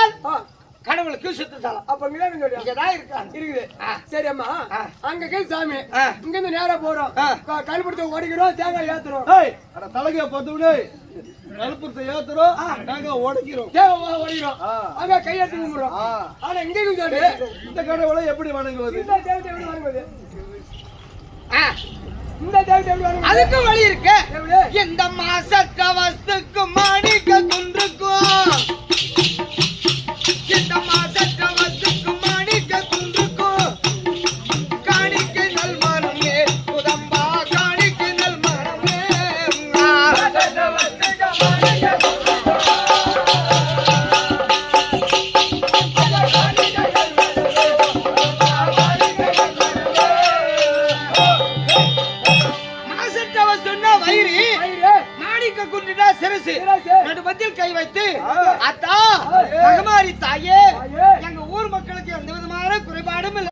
என்றால் கடவுளுக்கு சுத்தசாலம். அப்ப இங்கதான் இருக்காங்க. இருக்குது. சரி அம்மா, அங்க கேள் சாமி, இங்க இருந்து நேரா போறோம், கல்புரத்தை ஓடிக்கிறோம், தேங்காய் ஏத்துறோம். தலைகைய பார்த்து கல்புரத்தை ஏத்துறோம், நாங்க உடைக்கிறோம், ஓடிக்கிறோம், அங்க கையெழுத்து கும்பிடுறோம். ஆனா இங்க இந்த கடவுளை எப்படி வணங்குவது? இந்த தேவத்தை எப்படி வணங்குவது? இந்த தேவத்தை எப்படி வணங்குவது? அதுக்கு வழி இருக்கு. இந்த மாசத்த வஸ்துக்கு மாணிக்க குன்றுக்கும், இந்த மாசத்த வஸ்துக்கு மாணிக்க குன்றுக்கும், காணிக்கை நல் மரமே புதம்பா, காணிக்கை நல் மரமே. நடுமத்தில் கை வைத்து அத்தா மகமாரி தாயே, எங்க ஊர் மக்களுக்கு எந்த விதமான குறைபாடும் இல்லை.